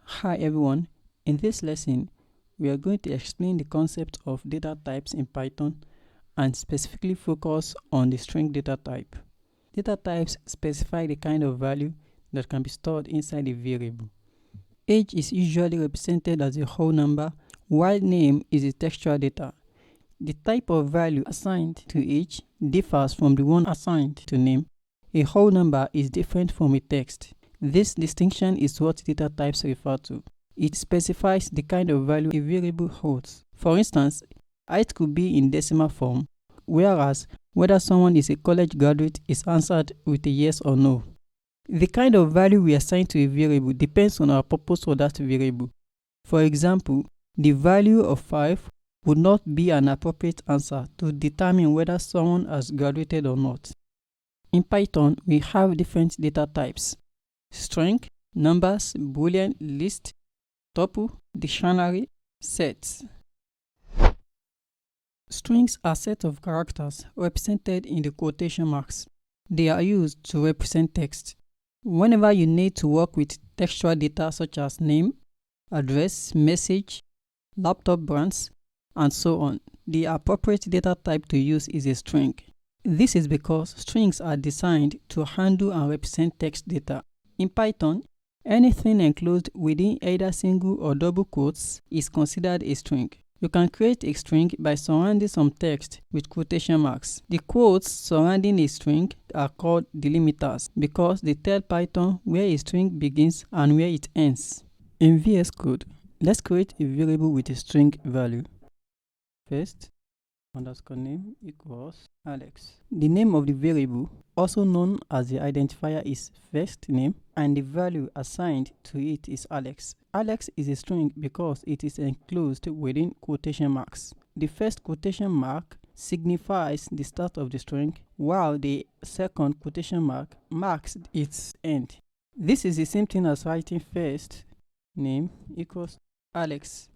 Hi everyone, in this lesson we are going to explain the concept of data types in Python and specifically focus on the string data type. Data types specify the kind of value that can be stored inside a variable. Age is usually represented as a whole number, while name is a textual data. The type of value assigned to age differs from the one assigned to name. A whole number is different from a text. This distinction is what data types refer to. It specifies the kind of value a variable holds. For instance, height could be in decimal form, whereas whether someone is a college graduate is answered with a yes or no. The kind of value we assign to a variable depends on our purpose for that variable. For example, the value of 5 would not be an appropriate answer to determine whether someone has graduated or not. In Python, we have different data types: string, numbers, boolean, list, tuple, dictionary, sets. Strings are sets of characters represented in the quotation marks. They are used to represent text. Whenever you need to work with textual data such as name, address, message, laptop brands, and so on, the appropriate data type to use is a string. This is because strings are designed to handle and represent text data. In Python, anything enclosed within either single or double quotes is considered a string. You can create a string by surrounding some text with quotation marks. The quotes surrounding a string are called delimiters because they tell Python where a string begins and where it ends. In VS Code, let's create a variable with a string value. First, underscore name equals Alex. The name of the variable, also known as the identifier, is first name, and the value assigned to it is Alex. Alex is a string because it is enclosed within quotation marks. The first quotation mark signifies the start of the string, while the second quotation mark marks its end. This is the same thing as writing first name equals Alex.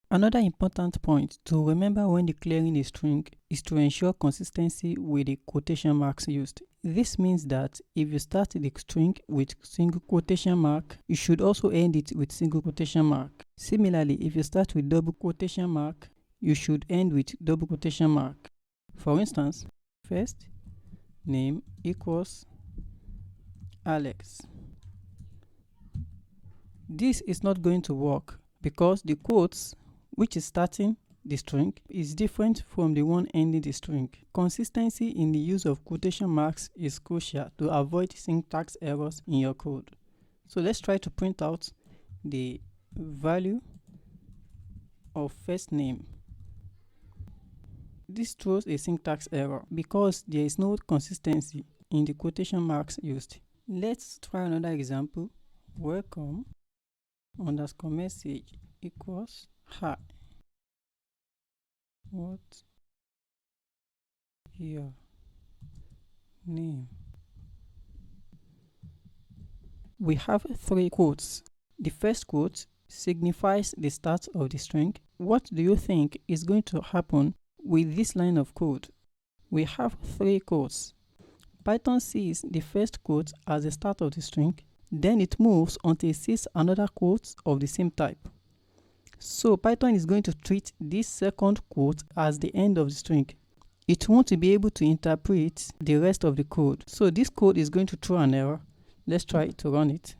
Another important point to remember when declaring a string is to ensure consistency with the quotation marks used. This means that if you start the string with single quotation mark, you should also end it with single quotation mark. Similarly, if you start with double quotation mark, you should end with double quotation mark. For instance, first name equals Alex. This is not going to work because the quotes which is starting the string is different from the one ending the string. Consistency in the use of quotation marks is crucial to avoid syntax errors in your code. So let's try to print out the value of first name. This throws a syntax error because there is no consistency in the quotation marks used. Let's try another example. Welcome underscore message equals hi. What your name? We have 3 quotes. The first quote signifies the start of the string. What do you think is going to happen with this line of code? We have 3 quotes. Python sees the first quote as the start of the string, then it moves until it sees another quote of the same type. So Python is going to treat this second quote as the end of the string. It won't be able to interpret the rest of the code. So this code is going to throw an error. Let's try to run it.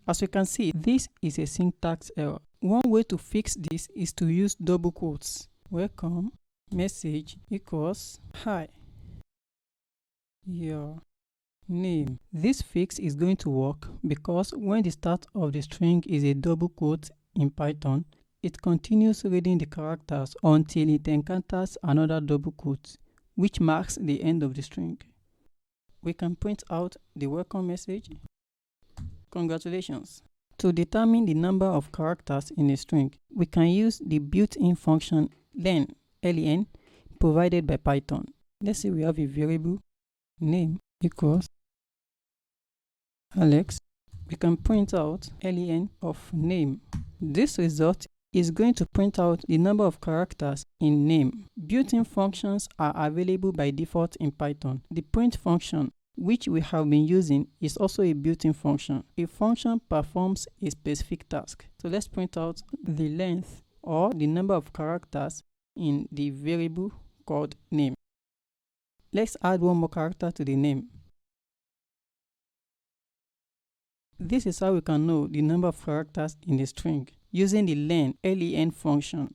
As you can see, this is a syntax error. One way to fix this is to use double quotes. Welcome message equals hi your name. This fix is going to work because when the start of the string is a double quote in Python, it continues reading the characters until it encounters another double quote, which marks the end of the string. We can print out the welcome message. Congratulations. To determine the number of characters in a string, we can use the built-in function len, len, provided by Python. Let's say we have a variable name equals Alex. We can print out len of name. This result is going to print out the number of characters in name. Built-in functions are available by default in Python. The print function which we have been using, is also a built-in function. A function performs a specific task. So let's print out the length or the number of characters in the variable called name. Let's add one more character to the name. This is how we can know the number of characters in the string using the len function.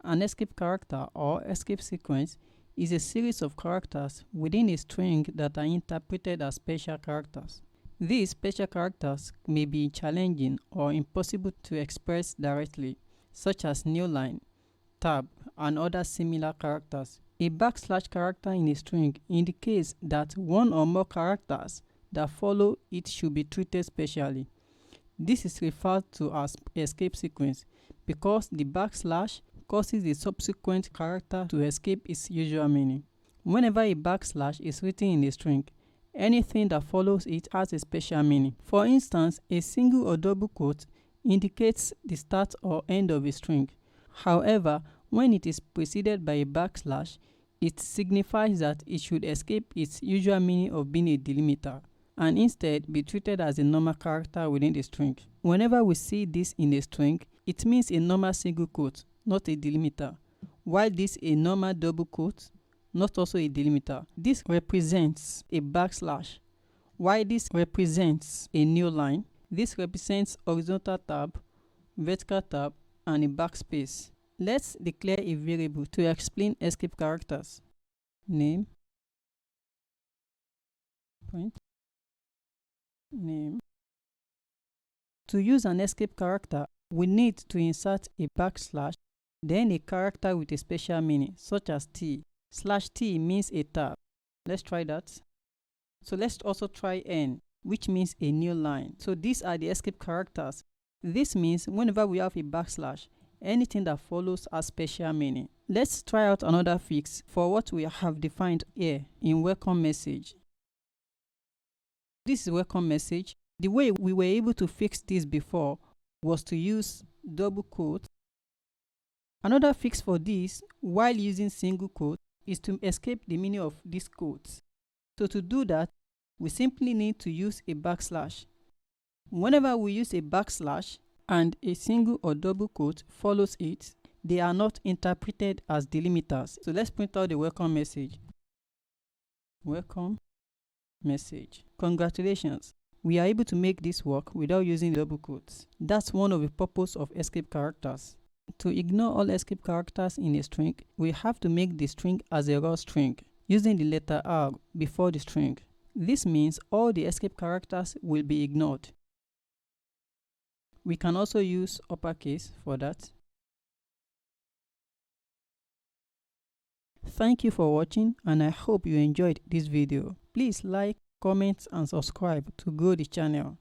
An escape character or escape sequence is a series of characters within a string that are interpreted as special characters. These special characters may be challenging or impossible to express directly, such as new line, tab, and other similar characters. A backslash character in a string indicates that one or more characters that follow it should be treated specially. This is referred to as escape sequence because the backslash causes the subsequent character to escape its usual meaning. Whenever a backslash is written in a string, anything that follows it has a special meaning. For instance, a single or double quote indicates the start or end of a string. However, when it is preceded by a backslash, it signifies that it should escape its usual meaning of being a delimiter and instead be treated as a normal character within the string. Whenever we see this in a string, it means a normal single quote, not a delimiter, while this a normal double quote, not also a delimiter. This represents a backslash, while this represents a new line. This represents horizontal tab, vertical tab, and a backspace. Let's declare a variable to explain escape characters. Name, print, name. To use an escape character, we need to insert a backslash, then a character with a special meaning, such as T. /T means a tab. Let's try that. So let's also try N, which means a new line. So these are the escape characters. This means whenever we have a backslash, anything that follows has special meaning. Let's try out another fix for what we have defined here in welcome message. This is welcome message. The way we were able to fix this before was to use double quote. Another fix for this while using single quote is to escape the meaning of these quotes. So to do that, we simply need to use a backslash. Whenever we use a backslash and a single or double quote follows it, they are not interpreted as delimiters. So let's print out the welcome message. Welcome message. Congratulations. We are able to make this work without using double quotes. That's one of the purposes of escape characters. To ignore all escape characters in a string, we have to make the string as a raw string using the letter R before the string. This means all the escape characters will be ignored. We can also use uppercase for that. Thank you for watching, and I hope you enjoyed this video. Please like, comment, and subscribe to grow the channel.